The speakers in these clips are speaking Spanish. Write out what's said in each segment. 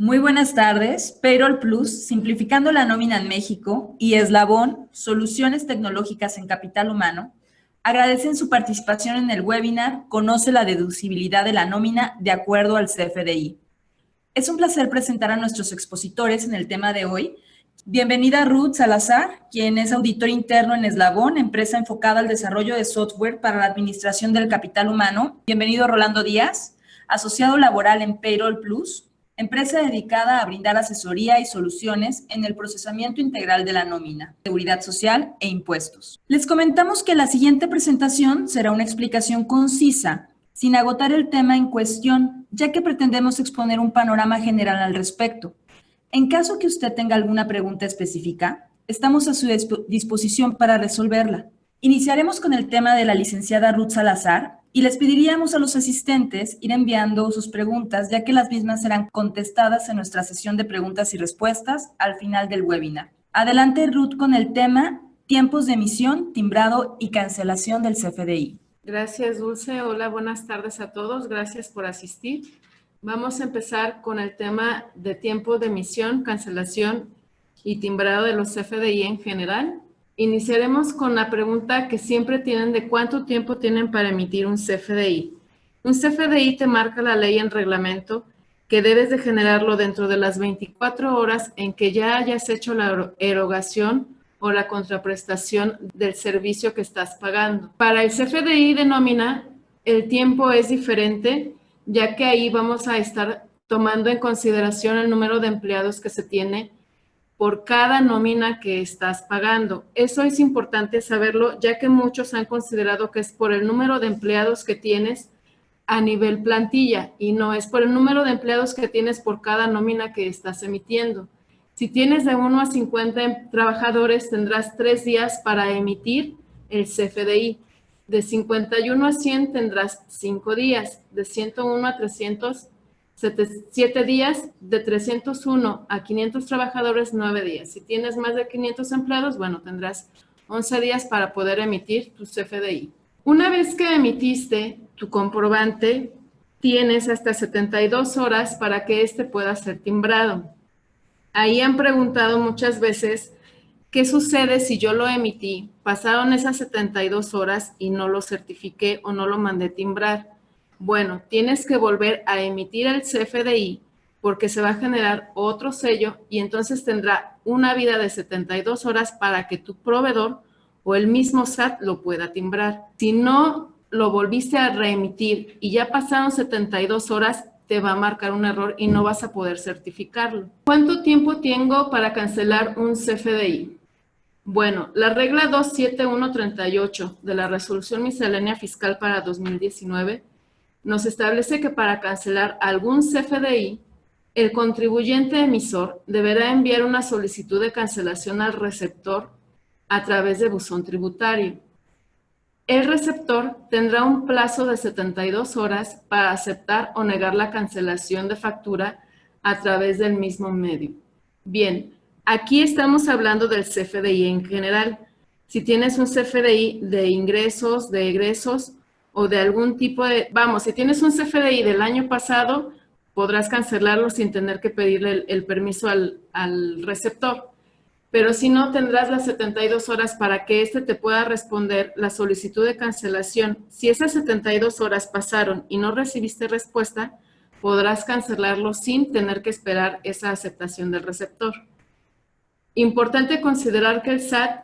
Muy buenas tardes. Payroll Plus, simplificando la nómina en México, y Eslabón, soluciones tecnológicas en capital humano, agradecen su participación en el webinar Conoce la deducibilidad de la nómina de acuerdo al CFDI. Es un placer presentar a nuestros expositores en el tema de hoy. Bienvenida Ruth Salazar, quien es auditor interno en Eslabón, empresa enfocada al desarrollo de software para la administración del capital humano. Bienvenido Rolando Díaz, asociado laboral en Payroll Plus, empresa dedicada a brindar asesoría y soluciones en el procesamiento integral de la nómina, seguridad social e impuestos. Les comentamos que la siguiente presentación será una explicación concisa, sin agotar el tema en cuestión, ya que pretendemos exponer un panorama general al respecto. En caso que usted tenga alguna pregunta específica, estamos a su disposición para resolverla. Iniciaremos con el tema de la licenciada Ruth Salazar y les pediríamos a los asistentes ir enviando sus preguntas, ya que las mismas serán contestadas en nuestra sesión de preguntas y respuestas al final del webinar. Adelante, Ruth, con el tema tiempos de emisión, timbrado y cancelación del CFDI. Gracias, Dulce. Hola, buenas tardes a todos. Gracias por asistir. Vamos a empezar con el tema de tiempo de emisión, cancelación y timbrado de los CFDI en general. Iniciaremos con la pregunta que siempre tienen de cuánto tiempo tienen para emitir un CFDI. Un CFDI te marca la ley en reglamento que debes de generarlo dentro de las 24 horas en que ya hayas hecho la erogación o la contraprestación del servicio que estás pagando. Para el CFDI de nómina, el tiempo es diferente, ya que ahí vamos a estar tomando en consideración el número de empleados que se tiene por cada nómina que estás pagando. Eso es importante saberlo, ya que muchos han considerado que es por el número de empleados que tienes a nivel plantilla y no es por el número de empleados que tienes por cada nómina que estás emitiendo. Si tienes de 1 a 50 trabajadores, tendrás 3 días para emitir el CFDI. De 51 a 100 tendrás 5 días. De 101 a 300, 7 días. De 301 a 500 trabajadores, 9 días. Si tienes más de 500 empleados, bueno, tendrás 11 días para poder emitir tu CFDI. Una vez que emitiste tu comprobante, tienes hasta 72 horas para que este pueda ser timbrado. Ahí han preguntado muchas veces, ¿qué sucede si yo lo emití? Pasaron esas 72 horas y no lo certifiqué o no lo mandé timbrar. Bueno, tienes que volver a emitir el CFDI porque se va a generar otro sello y entonces tendrá una vida de 72 horas para que tu proveedor o el mismo SAT lo pueda timbrar. Si no lo volviste a reemitir y ya pasaron 72 horas, te va a marcar un error y no vas a poder certificarlo. ¿Cuánto tiempo tengo para cancelar un CFDI? Bueno, la regla 27138 de la Resolución Miscelánea Fiscal para 2019 nos establece que para cancelar algún CFDI, el contribuyente emisor deberá enviar una solicitud de cancelación al receptor a través de buzón tributario. El receptor tendrá un plazo de 72 horas para aceptar o negar la cancelación de factura a través del mismo medio. Bien, aquí estamos hablando del CFDI en general. Si tienes un CFDI de ingresos, de egresos o de algún tipo de... si tienes un CFDI del año pasado, podrás cancelarlo sin tener que pedirle el permiso al receptor. Pero si no, tendrás las 72 horas para que éste te pueda responder la solicitud de cancelación. Si esas 72 horas pasaron y no recibiste respuesta, podrás cancelarlo sin tener que esperar esa aceptación del receptor. Importante considerar que el SAT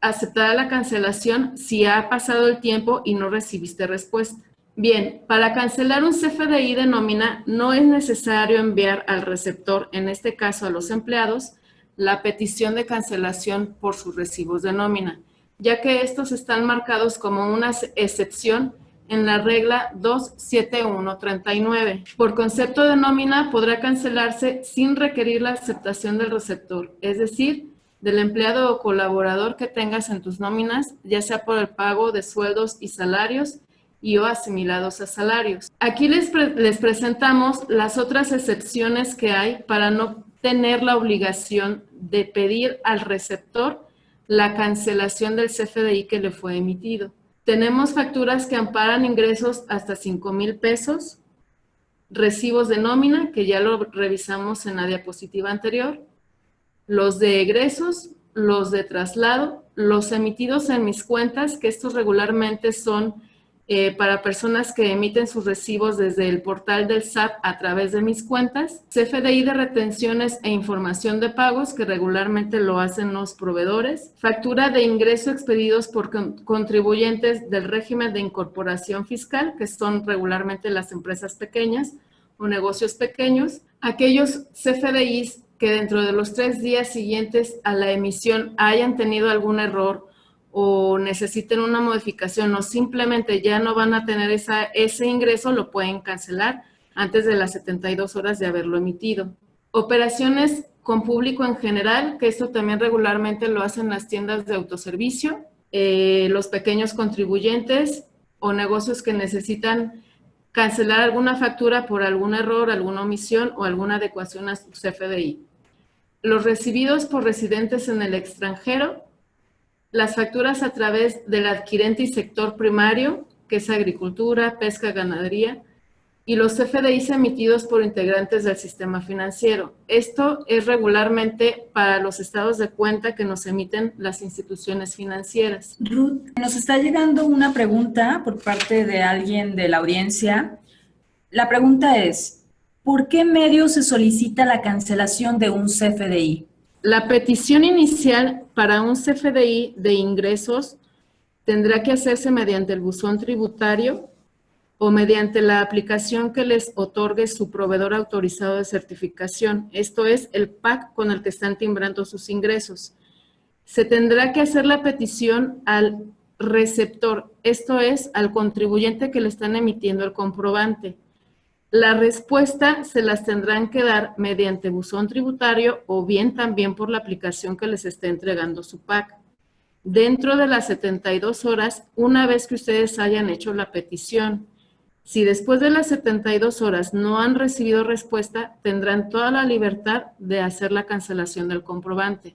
aceptará la cancelación si ha pasado el tiempo y no recibiste respuesta. Bien, para cancelar un CFDI de nómina no es necesario enviar al receptor, en este caso a los empleados, la petición de cancelación por sus recibos de nómina, ya que estos están marcados como una excepción en la regla 27139. Por concepto de nómina podrá cancelarse sin requerir la aceptación del receptor, es decir, del empleado o colaborador que tengas en tus nóminas, ya sea por el pago de sueldos y salarios y o asimilados a salarios. Aquí les presentamos las otras excepciones que hay para no tener la obligación de pedir al receptor la cancelación del CFDI que le fue emitido. Tenemos facturas que amparan ingresos hasta 5,000 pesos, recibos de nómina, que ya lo revisamos en la diapositiva anterior, los de egresos, los de traslado, los emitidos en mis cuentas, que estos regularmente son para personas que emiten sus recibos desde el portal del SAT a través de mis cuentas, CFDI de retenciones e información de pagos, que regularmente lo hacen los proveedores, factura de ingreso expedidos por contribuyentes del régimen de incorporación fiscal, que son regularmente las empresas pequeñas o negocios pequeños, aquellos CFDIs que dentro de los 3 días siguientes a la emisión hayan tenido algún error o necesiten una modificación o simplemente ya no van a tener ese ingreso, lo pueden cancelar antes de las 72 horas de haberlo emitido. Operaciones con público en general, que esto también regularmente lo hacen las tiendas de autoservicio, los pequeños contribuyentes o negocios que necesitan cancelar alguna factura por algún error, alguna omisión o alguna adecuación a su CFDI. Los recibidos por residentes en el extranjero, las facturas a través del adquirente y sector primario, que es agricultura, pesca, ganadería, y los CFDIs emitidos por integrantes del sistema financiero. Esto es regularmente para los estados de cuenta que nos emiten las instituciones financieras. Ruth, nos está llegando una pregunta por parte de alguien de la audiencia. La pregunta es, ¿por qué medio se solicita la cancelación de un CFDI? La petición inicial para un CFDI de ingresos tendrá que hacerse mediante el buzón tributario o mediante la aplicación que les otorgue su proveedor autorizado de certificación. Esto es el PAC con el que están timbrando sus ingresos. Se tendrá que hacer la petición al receptor, esto es, al contribuyente que le están emitiendo el comprobante. La respuesta se las tendrán que dar mediante buzón tributario o bien también por la aplicación que les esté entregando su PAC. Dentro de las 72 horas, una vez que ustedes hayan hecho la petición, si después de las 72 horas no han recibido respuesta, tendrán toda la libertad de hacer la cancelación del comprobante.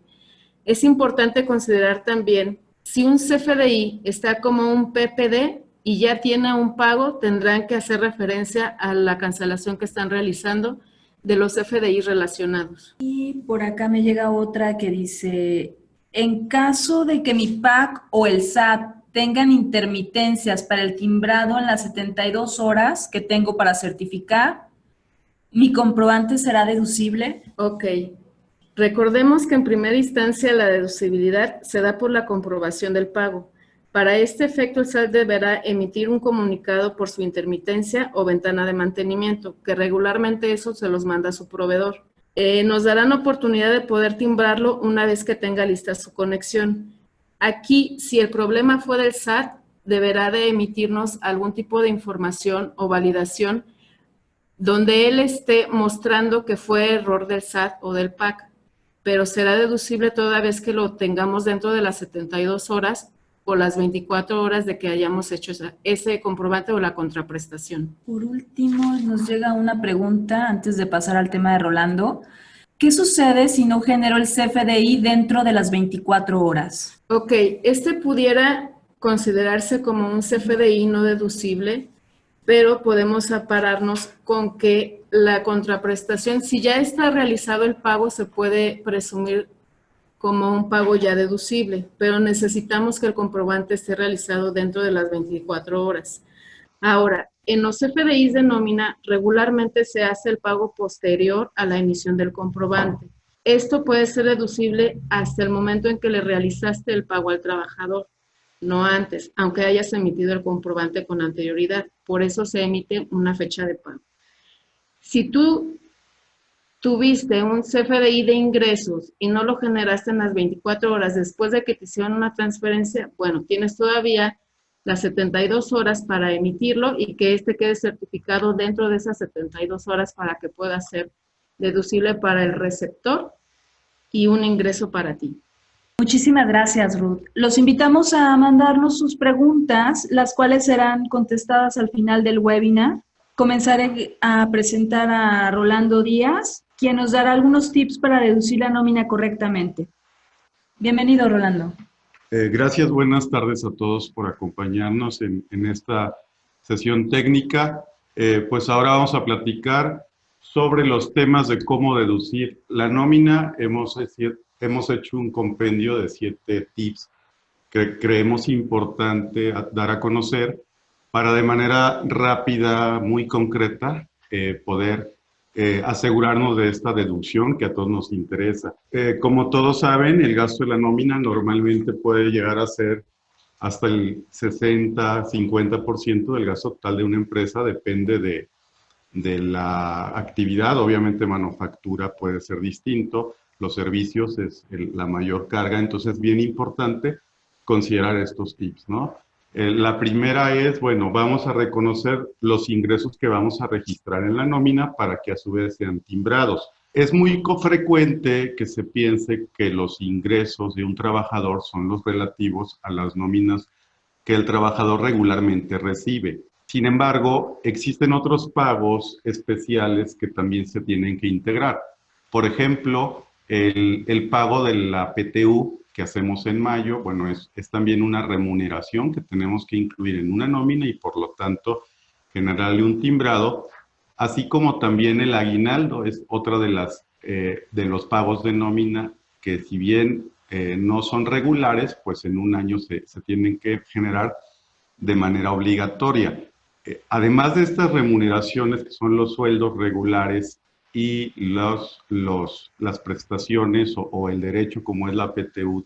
Es importante considerar también, si un CFDI está como un PPD, y ya tiene un pago, tendrán que hacer referencia a la cancelación que están realizando de los FDI relacionados. Y por acá me llega otra que dice, en caso de que mi PAC o el SAT tengan intermitencias para el timbrado en las 72 horas que tengo para certificar, ¿mi comprobante será deducible? Ok. Recordemos que en primera instancia la deducibilidad se da por la comprobación del pago. Para este efecto, el SAT deberá emitir un comunicado por su intermitencia o ventana de mantenimiento, que regularmente eso se los manda a su proveedor. Nos darán oportunidad de poder timbrarlo una vez que tenga lista su conexión. Aquí, si el problema fue del SAT, deberá de emitirnos algún tipo de información o validación donde él esté mostrando que fue error del SAT o del PAC, pero será deducible toda vez que lo tengamos dentro de las 72 horas o las 24 horas de que hayamos hecho ese comprobante o la contraprestación. Por último, nos llega una pregunta antes de pasar al tema de Rolando. ¿Qué sucede si no genero el CFDI dentro de las 24 horas? Ok, este pudiera considerarse como un CFDI no deducible, pero podemos apararnos con que la contraprestación, si ya está realizado el pago, se puede presumir como un pago ya deducible, pero necesitamos que el comprobante esté realizado dentro de las 24 horas. Ahora, en los CFDIs de nómina, regularmente se hace el pago posterior a la emisión del comprobante. Esto puede ser deducible hasta el momento en que le realizaste el pago al trabajador, no antes, aunque hayas emitido el comprobante con anterioridad. Por eso se emite una fecha de pago. Si tú tuviste un CFDI de ingresos y no lo generaste en las 24 horas después de que te hicieron una transferencia, bueno, tienes todavía las 72 horas para emitirlo y que este quede certificado dentro de esas 72 horas para que pueda ser deducible para el receptor y un ingreso para ti. Muchísimas gracias, Ruth. Los invitamos a mandarnos sus preguntas, las cuales serán contestadas al final del webinar. Comenzaré a presentar a Rolando Díaz, quien nos dará algunos tips para deducir la nómina correctamente. Bienvenido, Rolando. Gracias, buenas tardes a todos por acompañarnos en esta sesión técnica. Pues ahora vamos a platicar sobre los temas de cómo deducir la nómina. Hemos hecho un compendio de 7 tips que creemos importante dar a conocer para de manera rápida, muy concreta, poder asegurarnos de esta deducción que a todos nos interesa. Como todos saben, el gasto de la nómina normalmente puede llegar a ser hasta el 60-50% del gasto total de una empresa, depende de la actividad. Obviamente manufactura puede ser distinto, los servicios es la mayor carga, entonces es bien importante considerar estos tips, ¿no? La primera es, bueno, vamos a reconocer los ingresos que vamos a registrar en la nómina para que a su vez sean timbrados. Es muy frecuente que se piense que los ingresos de un trabajador son los relativos a las nóminas que el trabajador regularmente recibe. Sin embargo, existen otros pagos especiales que también se tienen que integrar. Por ejemplo, el pago de la PTU que hacemos en mayo, bueno, es también una remuneración que tenemos que incluir en una nómina y por lo tanto generarle un timbrado, así como también el aguinaldo es otra de los pagos de nómina que si bien no son regulares, pues en un año se tienen que generar de manera obligatoria. Además de estas remuneraciones que son los sueldos regulares y las prestaciones o el derecho como es la PTU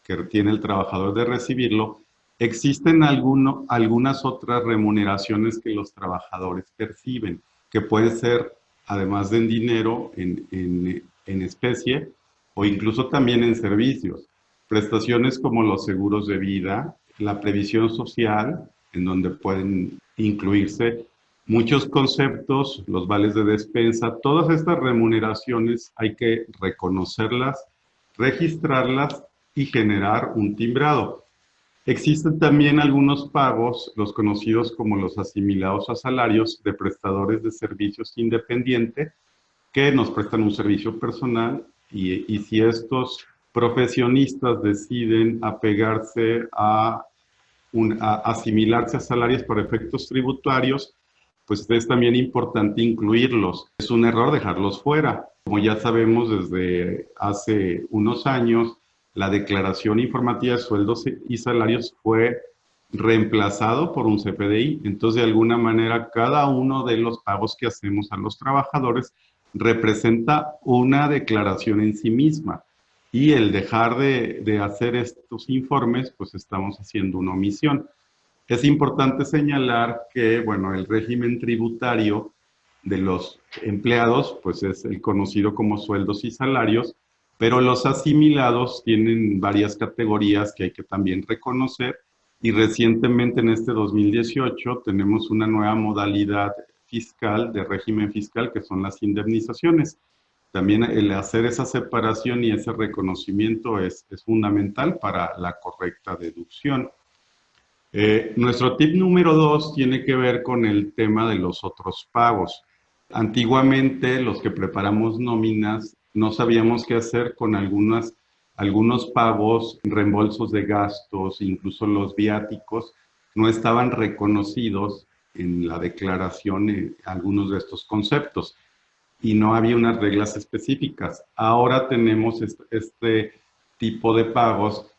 que tiene el trabajador de recibirlo, existen algunas otras remuneraciones que los trabajadores perciben, que puede ser además de en dinero, en especie o incluso también en servicios. Prestaciones como los seguros de vida, la previsión social, en donde pueden incluirse muchos conceptos, los vales de despensa, todas estas remuneraciones hay que reconocerlas, registrarlas y generar un timbrado. Existen también algunos pagos, los conocidos como los asimilados a salarios de prestadores de servicios independientes que nos prestan un servicio personal y si estos profesionistas deciden apegarse a asimilarse a salarios por efectos tributarios, pues es también importante incluirlos. Es un error dejarlos fuera. Como ya sabemos desde hace unos años, la declaración informativa de sueldos y salarios fue reemplazado por un CFDI. Entonces, de alguna manera, cada uno de los pagos que hacemos a los trabajadores representa una declaración en sí misma. Y el dejar de hacer estos informes, pues estamos haciendo una omisión. Es importante señalar que, bueno, el régimen tributario de los empleados, pues es el conocido como sueldos y salarios, pero los asimilados tienen varias categorías que hay que también reconocer y recientemente en este 2018 tenemos una nueva modalidad fiscal, de régimen fiscal, que son las indemnizaciones. También el hacer esa separación y ese reconocimiento es fundamental para la correcta deducción. Nuestro tip número 2 tiene que ver con el tema de los otros pagos. Antiguamente los que preparamos nóminas no sabíamos qué hacer con algunos pagos, reembolsos de gastos, incluso los viáticos, no estaban reconocidos en la declaración algunos de estos conceptos y no había unas reglas específicas. Ahora tenemos este tipo de pagos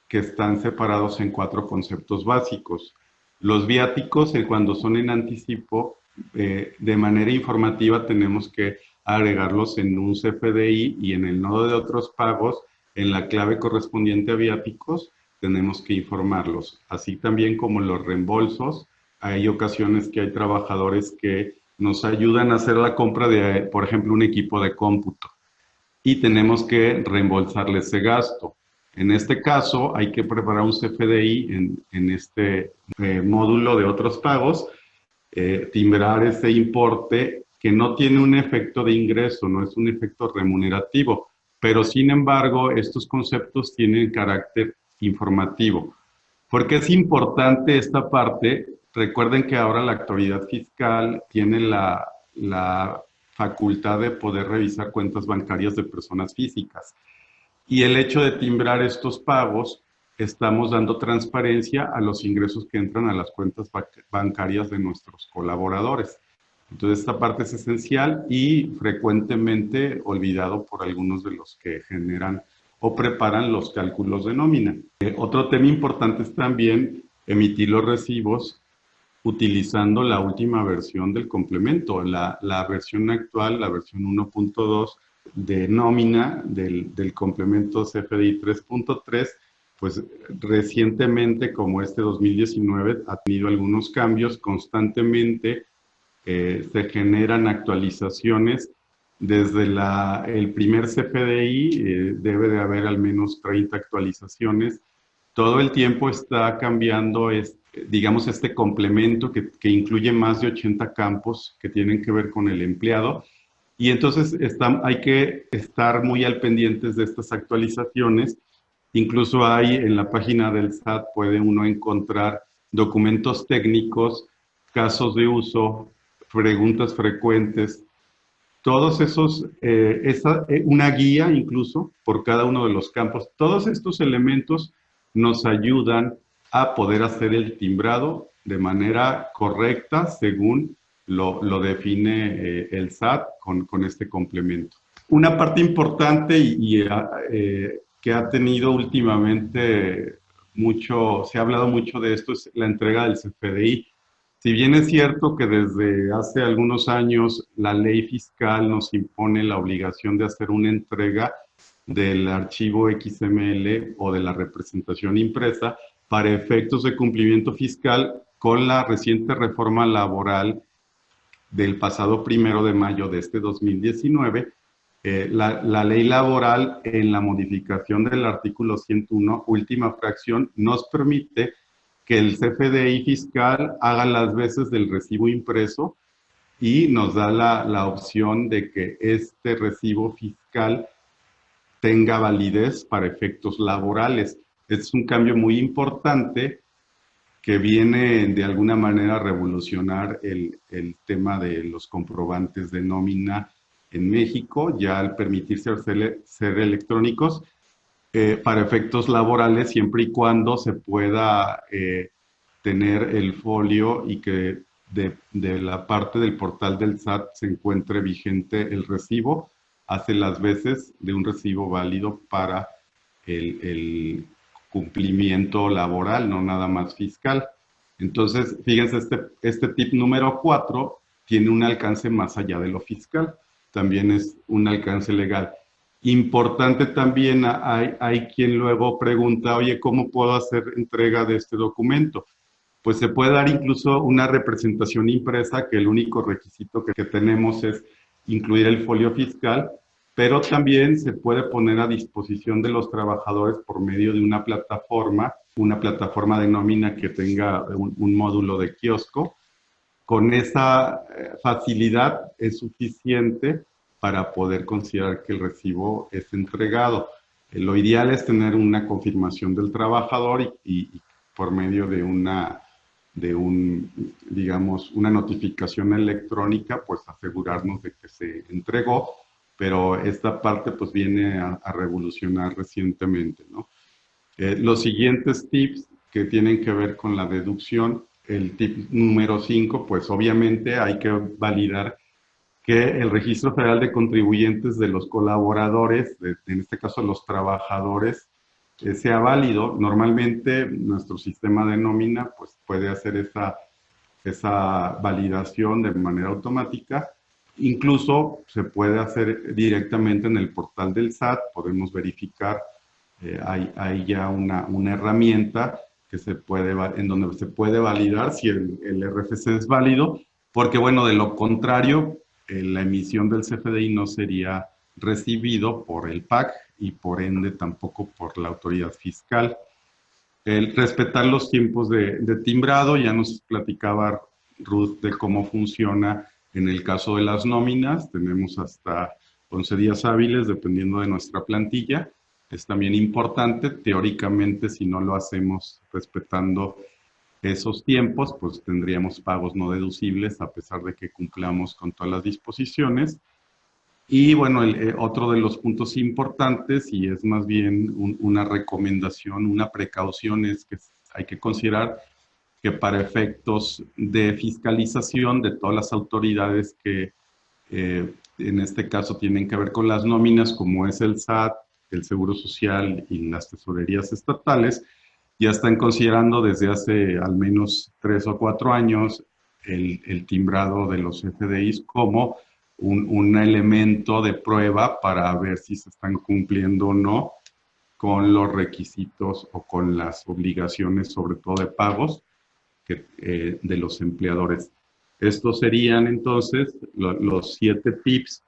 que están separados en 4 conceptos básicos. Los viáticos, cuando son en anticipo, de manera informativa tenemos que agregarlos en un CFDI y en el nodo de otros pagos, en la clave correspondiente a viáticos, tenemos que informarlos. Así también como los reembolsos, hay ocasiones que hay trabajadores que nos ayudan a hacer la compra de, por ejemplo, un equipo de cómputo y tenemos que reembolsarle ese gasto. En este caso, hay que preparar un CFDI en este módulo de otros pagos, timbrar ese importe que no tiene un efecto de ingreso, no es un efecto remunerativo, pero sin embargo, estos conceptos tienen carácter informativo. ¿Por qué es importante esta parte? Recuerden que ahora la autoridad fiscal tiene la facultad de poder revisar cuentas bancarias de personas físicas. Y el hecho de timbrar estos pagos, estamos dando transparencia a los ingresos que entran a las cuentas bancarias de nuestros colaboradores. Entonces, esta parte es esencial y frecuentemente olvidado por algunos de los que generan o preparan los cálculos de nómina. Otro tema importante es también emitir los recibos utilizando la última versión del complemento. La versión actual, la versión 1.2 de nómina del complemento CFDI 3.3, pues recientemente, como este 2019, ha tenido algunos cambios. Constantemente se generan actualizaciones. Desde el primer CFDI debe de haber al menos 30 actualizaciones. Todo el tiempo está cambiando, digamos, este complemento que incluye más de 80 campos que tienen que ver con el empleado. Y entonces hay que estar muy al pendientes de estas actualizaciones. Incluso hay en la página del SAT, puede uno encontrar documentos técnicos, casos de uso, preguntas frecuentes, todos esos, una guía incluso por cada uno de los campos. Todos estos elementos nos ayudan a poder hacer el timbrado de manera correcta según lo define el SAT con este complemento. Una parte importante que ha tenido últimamente se ha hablado mucho de esto, es la entrega del CFDI. Si bien es cierto que desde hace algunos años la ley fiscal nos impone la obligación de hacer una entrega del archivo XML o de la representación impresa para efectos de cumplimiento fiscal, con la reciente reforma laboral del pasado 1 de mayo de este 2019, la ley laboral, en la modificación del artículo 101, última fracción, nos permite que el CFDI fiscal haga las veces del recibo impreso y nos da la opción de que este recibo fiscal tenga validez para efectos laborales. Es un cambio muy importante que viene de alguna manera a revolucionar el tema de los comprobantes de nómina en México, ya al permitirse ser electrónicos, para efectos laborales, siempre y cuando se pueda tener el folio y que de la parte del portal del SAT se encuentre vigente el recibo, hace las veces de un recibo válido para el cumplimiento laboral, no nada más fiscal. Entonces, fíjense, este tip número 4 tiene un alcance más allá de lo fiscal, también es un alcance legal. Importante también, hay quien luego pregunta, oye, ¿cómo puedo hacer entrega de este documento? Pues se puede dar incluso una representación impresa, que el único requisito que tenemos es incluir el folio fiscal, pero también se puede poner a disposición de los trabajadores por medio de una plataforma de nómina que tenga un módulo de kiosco. Con esa facilidad es suficiente para poder considerar que el recibo es entregado. Lo ideal es tener una confirmación del trabajador y por medio de digamos, una notificación electrónica, pues asegurarnos de que se entregó, pero esta parte pues viene a revolucionar recientemente, ¿no? Los siguientes tips que tienen que ver con la deducción, el tip número 5, pues obviamente hay que validar que el Registro Federal de Contribuyentes de los colaboradores, en este caso los trabajadores, sea válido. Normalmente nuestro sistema de nómina pues, puede hacer esa validación de manera automática. Incluso se puede hacer directamente en el portal del SAT, podemos verificar, hay ya una herramienta en donde se puede validar si el RFC es válido, porque bueno, de lo contrario, la emisión del CFDI no sería recibido por el PAC y por ende tampoco por la autoridad fiscal. El respetar los tiempos de timbrado, ya nos platicaba Ruth de cómo funciona en el caso de las nóminas, tenemos hasta 11 días hábiles dependiendo de nuestra plantilla. Es también importante, teóricamente, si no lo hacemos respetando esos tiempos, pues tendríamos pagos no deducibles a pesar de que cumplamos con todas las disposiciones. Y bueno, otro de los puntos importantes, y es más bien una recomendación, una precaución, es que hay que considerar que para efectos de fiscalización de todas las autoridades que en este caso tienen que ver con las nóminas, como es el SAT, el Seguro Social y las tesorerías estatales, ya están considerando desde hace al menos 3 o 4 años el timbrado de los FDIs como un elemento de prueba para ver si se están cumpliendo o no con los requisitos o con las obligaciones, sobre todo de pagos, de los empleadores. Estos serían entonces los 7 tips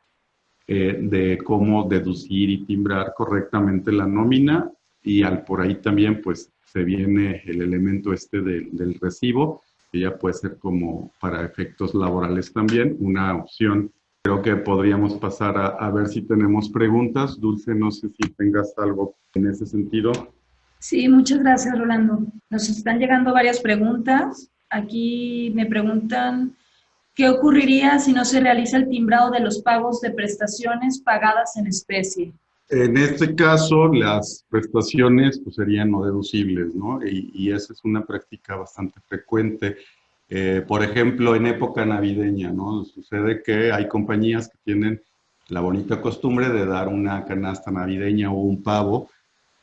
de cómo deducir y timbrar correctamente la nómina, y por ahí también pues se viene el elemento del recibo, que ya puede ser como para efectos laborales también una opción. Creo que podríamos pasar a ver si tenemos preguntas. Dulce, no sé si tengas algo en ese sentido. Sí, muchas gracias, Rolando. Nos están llegando varias preguntas. Aquí me preguntan, ¿qué ocurriría si no se realiza el timbrado de los pagos de prestaciones pagadas en especie? En este caso, las prestaciones pues, serían no deducibles, ¿no? Y esa es una práctica bastante frecuente. Por ejemplo, en época navideña, ¿no? Sucede que hay compañías que tienen la bonita costumbre de dar una canasta navideña o un pavo,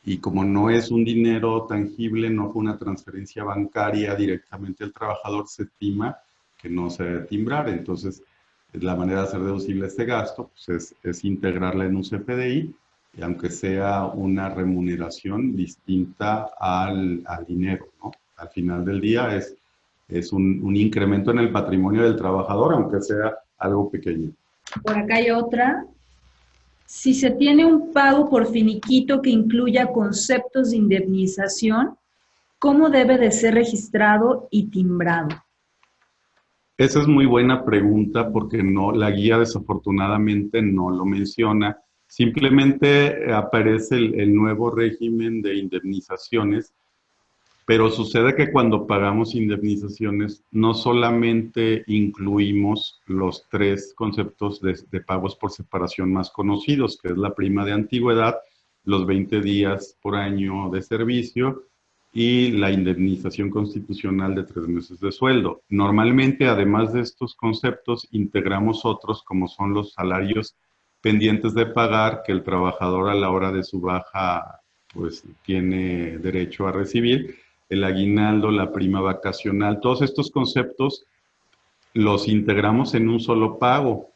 y como no es un dinero tangible, no fue una transferencia bancaria directamente al trabajador, se estima que no se debe timbrar. Entonces, la manera de hacer deducible este gasto pues es integrarla en un CFDI, y aunque sea una remuneración distinta al dinero, ¿no? Al final del día es un incremento en el patrimonio del trabajador, aunque sea algo pequeño. Por acá hay otra. Si se tiene un pago por finiquito que incluya conceptos de indemnización, ¿cómo debe de ser registrado y timbrado? Esa es muy buena pregunta porque la guía desafortunadamente no lo menciona. Simplemente aparece el nuevo régimen de indemnizaciones, pero sucede que cuando pagamos indemnizaciones no solamente incluimos los 3 conceptos de pagos por separación más conocidos, que es la prima de antigüedad, los 20 días por año de servicio y la indemnización constitucional de 3 meses de sueldo. Normalmente, además de estos conceptos, integramos otros como son los salarios pendientes de pagar, que el trabajador a la hora de su baja pues tiene derecho a recibir, el aguinaldo, la prima vacacional. Todos estos conceptos los integramos en un solo pago,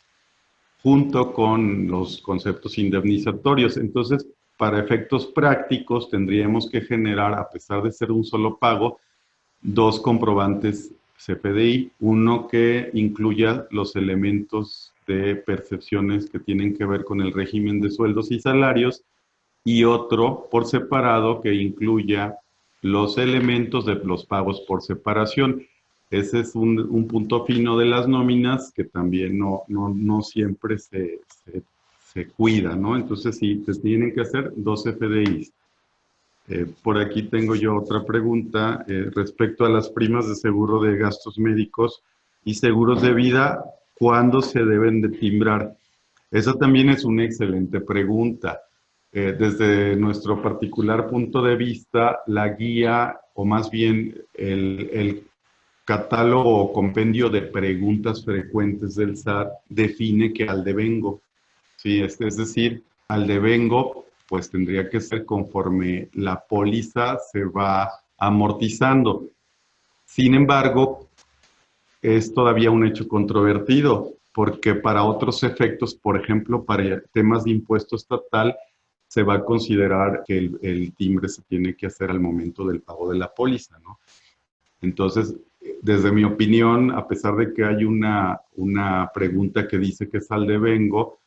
junto con los conceptos indemnizatorios. Entonces, para efectos prácticos, tendríamos que generar, a pesar de ser un solo pago, 2 comprobantes CFDI, uno que incluya los elementos de percepciones que tienen que ver con el régimen de sueldos y salarios, y otro por separado que incluya los elementos de los pagos por separación. Ese es un punto fino de las nóminas que también no siempre se cuida, ¿no? Entonces sí, se tienen que hacer 2 FDIs. Por aquí tengo yo otra pregunta respecto a las primas de seguro de gastos médicos y seguros de vida, ¿cuándo se deben de timbrar? Esa también es una excelente pregunta. Desde nuestro particular punto de vista, la guía, o más bien el catálogo o compendio de preguntas frecuentes del SAT define que al devengo. Sí, es decir, al devengo pues tendría que ser conforme la póliza se va amortizando. Sin embargo, es todavía un hecho controvertido, porque para otros efectos, por ejemplo, para temas de impuesto estatal, se va a considerar que el timbre se tiene que hacer al momento del pago de la póliza, ¿no? Entonces, desde mi opinión, a pesar de que hay una pregunta que dice que es al devengo,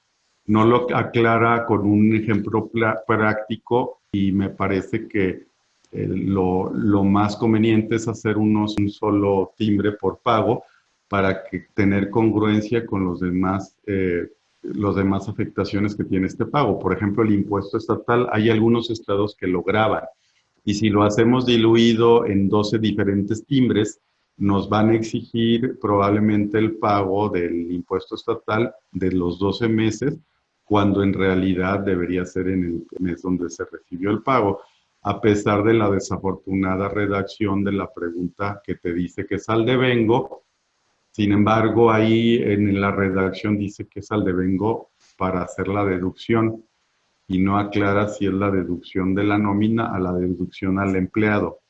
no lo aclara con un ejemplo práctico, y me parece que lo más conveniente es hacer un solo timbre por pago para tener congruencia con los demás afectaciones que tiene este pago. Por ejemplo, el impuesto estatal, hay algunos estados que lo graban, y si lo hacemos diluido en 12 diferentes timbres, nos van a exigir probablemente el pago del impuesto estatal de los 12 meses, cuando en realidad debería ser en el mes donde se recibió el pago. a pesar de la desafortunada redacción de la pregunta que te dice que es al devengo. Sin embargo, ahí en la redacción dice que es al devengo para hacer la deducción y no aclara si es la deducción de la nómina a la deducción al empleado.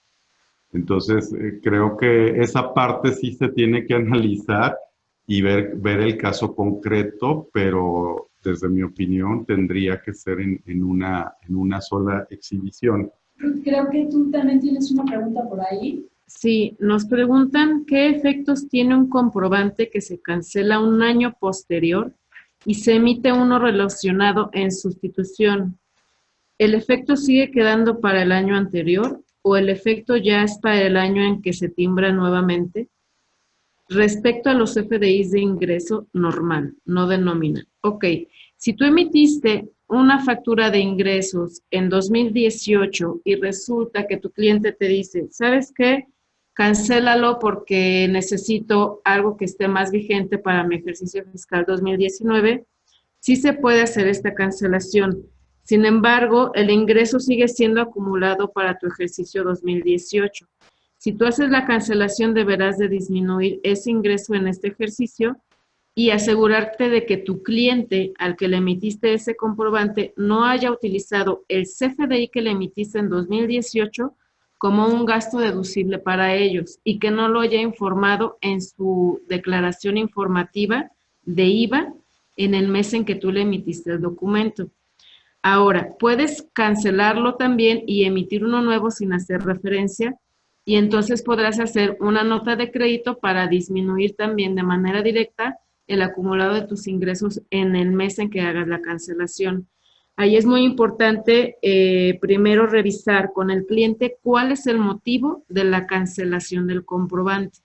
Entonces, creo que esa parte sí se tiene que analizar y ver el caso concreto, pero desde mi opinión tendría que ser en una sola exhibición. Creo que tú también tienes una pregunta por ahí. Sí, nos preguntan qué efectos tiene un comprobante que se cancela un año posterior y se emite uno relacionado en sustitución. ¿El efecto sigue quedando para el año anterior o el efecto ya es para el año en que se timbra nuevamente? Respecto a los FDIs de ingreso normal, no de nómina. Ok, si tú emitiste una factura de ingresos en 2018 y resulta que tu cliente te dice, ¿sabes qué? Cancélalo porque necesito algo que esté más vigente para mi ejercicio fiscal 2019, sí se puede hacer esta cancelación. Sin embargo, el ingreso sigue siendo acumulado para tu ejercicio 2018. Si tú haces la cancelación, deberás de disminuir ese ingreso en este ejercicio y asegurarte de que tu cliente al que le emitiste ese comprobante no haya utilizado el CFDI que le emitiste en 2018 como un gasto deducible para ellos y que no lo haya informado en su declaración informativa de IVA en el mes en que tú le emitiste el documento. Ahora, puedes cancelarlo también y emitir uno nuevo sin hacer referencia y entonces podrás hacer una nota de crédito para disminuir también de manera directa el acumulado de tus ingresos en el mes en que hagas la cancelación. Ahí es muy importante primero revisar con el cliente cuál es el motivo de la cancelación del comprobante.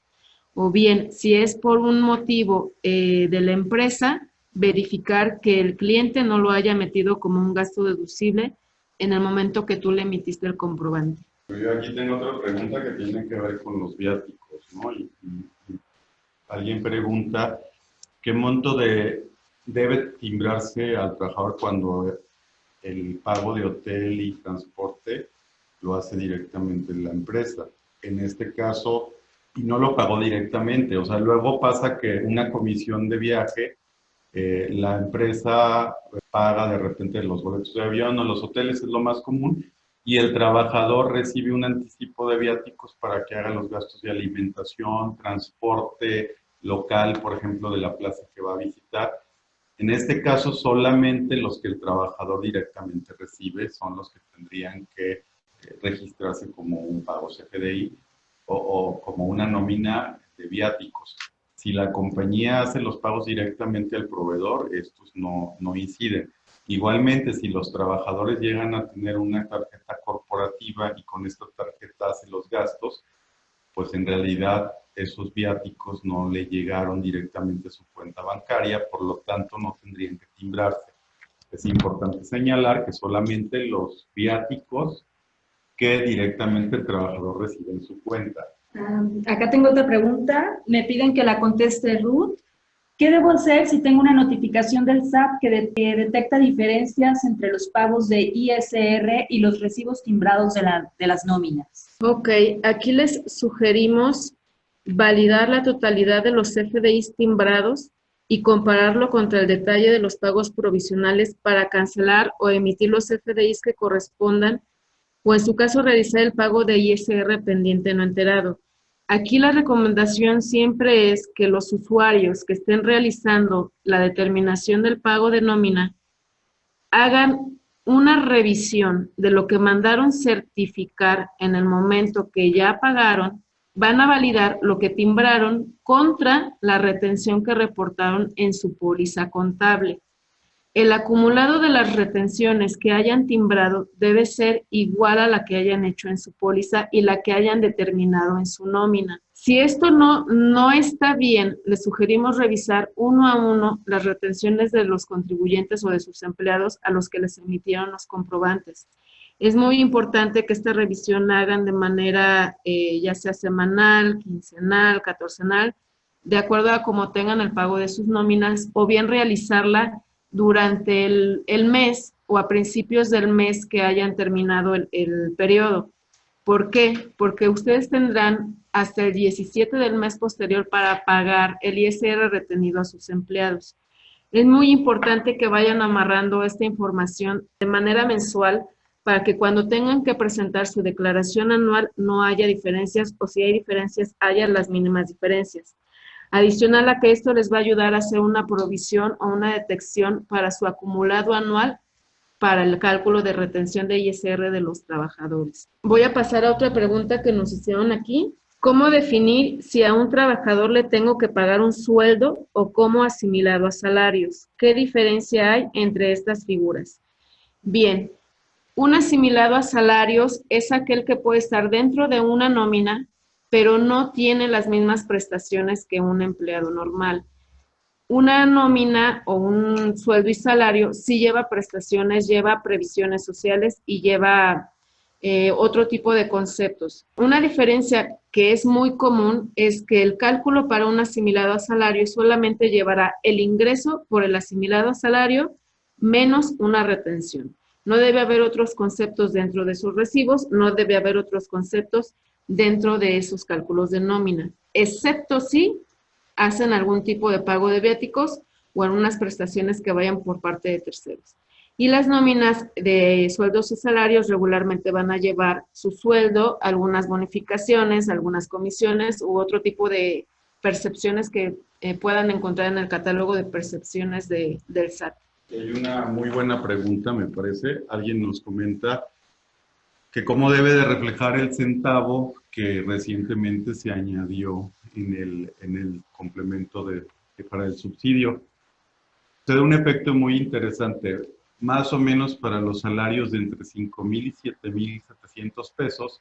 O bien, si es por un motivo de la empresa, verificar que el cliente no lo haya metido como un gasto deducible en el momento que tú le emitiste el comprobante. Yo aquí tengo otra pregunta que tiene que ver con los viáticos, ¿no? Y alguien pregunta, ¿qué monto debe timbrarse al trabajador cuando el pago de hotel y transporte lo hace directamente la empresa? En este caso, y no lo pagó directamente, o sea, luego pasa que una comisión de viaje, la empresa paga de repente los boletos de avión o los hoteles, es lo más común, y el trabajador recibe un anticipo de viáticos para que haga los gastos de alimentación, transporte local, por ejemplo, de la plaza que va a visitar. En este caso, solamente los que el trabajador directamente recibe son los que tendrían que registrarse como un pago CFDI o como una nómina de viáticos. Si la compañía hace los pagos directamente al proveedor, estos no inciden. Igualmente, si los trabajadores llegan a tener una tarjeta corporativa y con esta tarjeta hace los gastos, pues en realidad esos viáticos no le llegaron directamente a su cuenta bancaria, por lo tanto no tendrían que timbrarse. Es importante señalar que solamente los viáticos que directamente el trabajador recibe en su cuenta. Acá tengo otra pregunta, me piden que la conteste Ruth. ¿Qué debo hacer si tengo una notificación del SAT que detecta diferencias entre los pagos de ISR y los recibos timbrados de las nóminas? Ok, aquí les sugerimos validar la totalidad de los FDIs timbrados y compararlo contra el detalle de los pagos provisionales para cancelar o emitir los FDIs que correspondan o en su caso realizar el pago de ISR pendiente no enterado. Aquí la recomendación siempre es que los usuarios que estén realizando la determinación del pago de nómina hagan una revisión de lo que mandaron certificar en el momento que ya pagaron, van a validar lo que timbraron contra la retención que reportaron en su póliza contable. El acumulado de las retenciones que hayan timbrado debe ser igual a la que hayan hecho en su póliza y la que hayan determinado en su nómina. Si esto no está bien, les sugerimos revisar uno a uno las retenciones de los contribuyentes o de sus empleados a los que les emitieron los comprobantes. Es muy importante que esta revisión la hagan de manera ya sea semanal, quincenal, catorcenal, de acuerdo a cómo tengan el pago de sus nóminas, o bien realizarla durante el mes o a principios del mes que hayan terminado el periodo. ¿Por qué? Porque ustedes tendrán hasta el 17 del mes posterior para pagar el ISR retenido a sus empleados. Es muy importante que vayan amarrando esta información de manera mensual para que cuando tengan que presentar su declaración anual no haya diferencias, o si hay diferencias, haya las mínimas diferencias. Adicional a que esto les va a ayudar a hacer una provisión o una detección para su acumulado anual para el cálculo de retención de ISR de los trabajadores. Voy a pasar a otra pregunta que nos hicieron aquí. ¿Cómo definir si a un trabajador le tengo que pagar un sueldo o como asimilado a salarios? ¿Qué diferencia hay entre estas figuras? Bien, un asimilado a salarios es aquel que puede estar dentro de una nómina, pero no tiene las mismas prestaciones que un empleado normal. Una nómina o un sueldo y salario sí lleva prestaciones, lleva previsiones sociales y lleva otro tipo de conceptos. Una diferencia que es muy común es que el cálculo para un asimilado a salario solamente llevará el ingreso por el asimilado a salario menos una retención. No debe haber otros conceptos dentro de sus recibos, no debe haber otros conceptos dentro de esos cálculos de nómina, excepto si hacen algún tipo de pago de viáticos o algunas prestaciones que vayan por parte de terceros. Y las nóminas de sueldos y salarios regularmente van a llevar su sueldo, algunas bonificaciones, algunas comisiones u otro tipo de percepciones que puedan encontrar en el catálogo de percepciones del SAT. Hay una muy buena pregunta, me parece. Alguien nos comenta que cómo debe de reflejar el centavo que recientemente se añadió en el complemento para el subsidio. Se da un efecto muy interesante. Más o menos para los salarios de entre 5,000 y 7,700 pesos,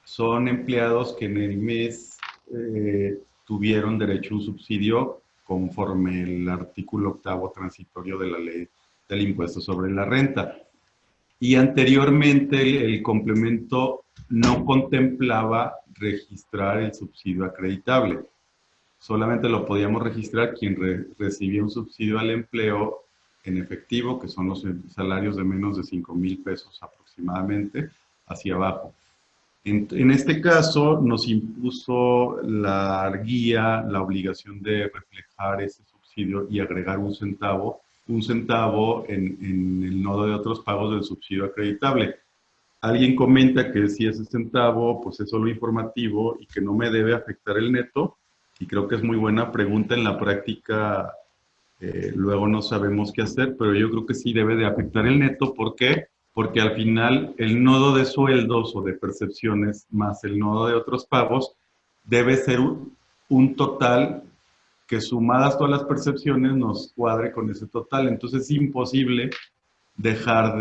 son empleados que en el mes tuvieron derecho a un subsidio conforme el artículo 8º transitorio de la ley del impuesto sobre la renta. Y anteriormente el complemento no contemplaba registrar el subsidio acreditable. Solamente lo podíamos registrar quien recibía un subsidio al empleo en efectivo, que son los salarios de menos de 5,000 pesos aproximadamente, hacia abajo. En este caso nos impuso la guía la obligación de reflejar ese subsidio y agregar un centavo en el nodo de otros pagos del subsidio acreditable. Alguien comenta que si ese centavo pues es solo informativo y que no me debe afectar el neto, y creo que es muy buena pregunta. En la práctica luego no sabemos qué hacer, pero yo creo que sí debe de afectar el neto. ¿Por qué? Porque al final el nodo de sueldos o de percepciones más el nodo de otros pagos debe ser un total que, sumadas todas las percepciones, nos cuadre con ese total. Entonces es imposible dejar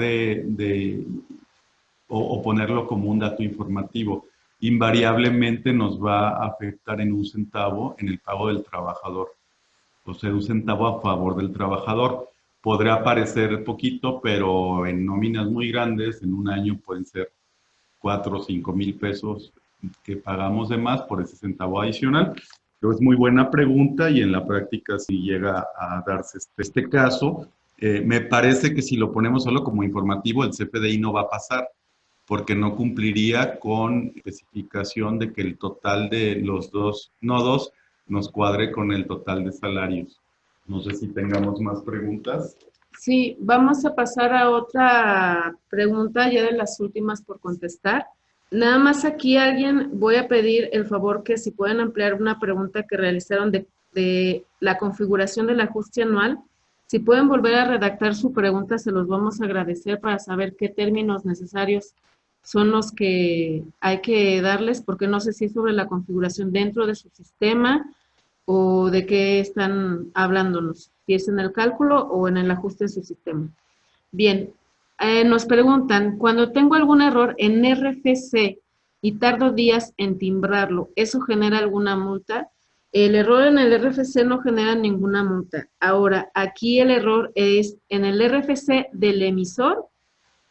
o ponerlo como un dato informativo. Invariablemente nos va a afectar en un centavo en el pago del trabajador. O sea, un centavo a favor del trabajador. Podrá parecer poquito, pero en nóminas muy grandes, en un año pueden ser 4 o 5 mil pesos que pagamos de más por ese centavo adicional. Pero es muy buena pregunta, y en la práctica si llega a darse este caso, me parece que si lo ponemos solo como informativo, el CFDI no va a pasar, porque no cumpliría con especificación de que el total de los dos nodos nos cuadre con el total de salarios. No sé si tengamos más preguntas. Sí, vamos a pasar a otra pregunta, ya de las últimas por contestar. Nada más aquí voy a pedir el favor que si pueden ampliar una pregunta que realizaron de la configuración del ajuste anual. Si pueden volver a redactar su pregunta, se los vamos a agradecer para saber qué términos necesarios son los que hay que darles, porque no sé si es sobre la configuración dentro de su sistema o de qué están hablándonos, si es en el cálculo o en el ajuste de su sistema. Bien, nos preguntan, cuando tengo algún error en RFC y tardo días en timbrarlo, ¿eso genera alguna multa? El error en el RFC no genera ninguna multa. Ahora, aquí el error es en el RFC del emisor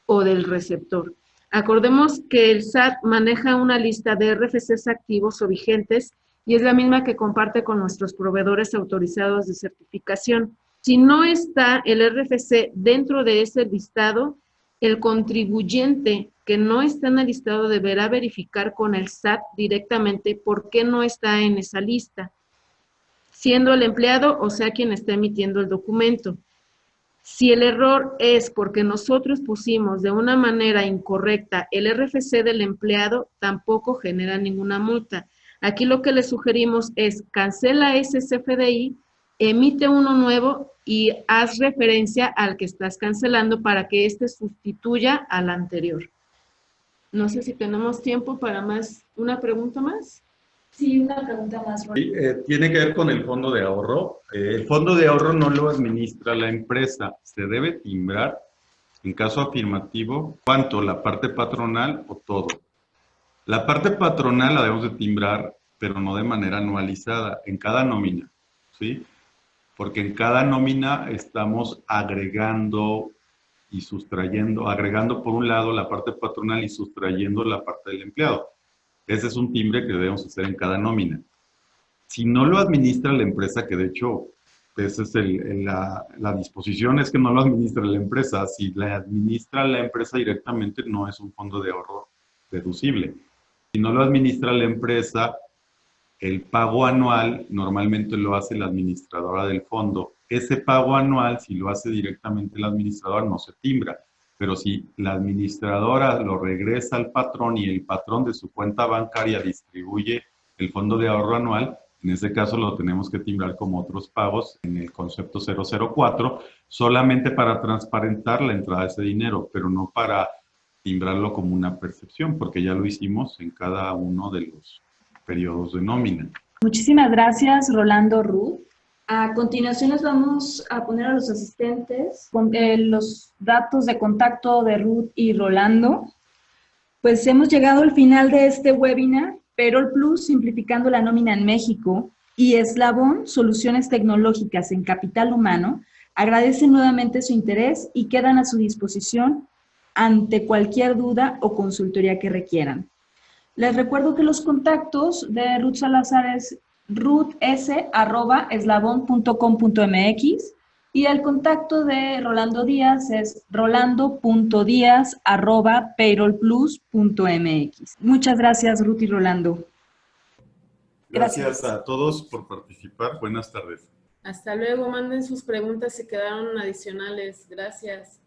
o del receptor. Acordemos que el SAT maneja una lista de RFCs activos o vigentes y es la misma que comparte con nuestros proveedores autorizados de certificación. Si no está el RFC dentro de ese listado, el contribuyente que no está en el listado deberá verificar con el SAT directamente por qué no está en esa lista, siendo el empleado o sea quien está emitiendo el documento. Si el error es porque nosotros pusimos de una manera incorrecta el RFC del empleado, tampoco genera ninguna multa. Aquí lo que le sugerimos es cancela ese CFDI, emite uno nuevo y haz referencia al que estás cancelando para que éste sustituya al anterior. No sé si tenemos tiempo para más, una pregunta más. Sí, una pregunta más, Rolando. Sí, tiene que ver con el fondo de ahorro. El fondo de ahorro no lo administra la empresa, se debe timbrar en caso afirmativo, ¿cuánto? ¿La parte patronal o todo? La parte patronal la debemos de timbrar, pero no de manera anualizada, en cada nómina, ¿sí? Porque en cada nómina estamos agregando y sustrayendo, agregando por un lado la parte patronal y sustrayendo la parte del empleado. Ese es un timbre que debemos hacer en cada nómina. Si no lo administra la empresa, que de hecho esa es la disposición, es que no lo administra la empresa. Si la administra la empresa directamente, no es un fondo de ahorro deducible. Si no lo administra la empresa, el pago anual normalmente lo hace la administradora del fondo. Ese pago anual, si lo hace directamente la administradora, no se timbra. Pero si la administradora lo regresa al patrón y el patrón de su cuenta bancaria distribuye el fondo de ahorro anual, en ese caso lo tenemos que timbrar como otros pagos en el concepto 004, solamente para transparentar la entrada de ese dinero, pero no para timbrarlo como una percepción, porque ya lo hicimos en cada uno de los periodos de nómina. Muchísimas gracias, Rolando, Ruth. A continuación les vamos a poner a los asistentes con los datos de contacto de Ruth y Rolando. Pues hemos llegado al final de este webinar, Payroll Plus, simplificando la nómina en México, y Eslabón, Soluciones Tecnológicas en Capital Humano, agradecen nuevamente su interés y quedan a su disposición ante cualquier duda o consultoría que requieran. Les recuerdo que los contactos de Ruth Salazar es ruths@eslabon.com.mx y el contacto de Rolando Díaz es rolando.diaz@payrollplus.mx. Muchas gracias, Ruth y Rolando. Gracias a todos por participar. Buenas tardes. Hasta luego. Manden sus preguntas si quedaron adicionales. Gracias.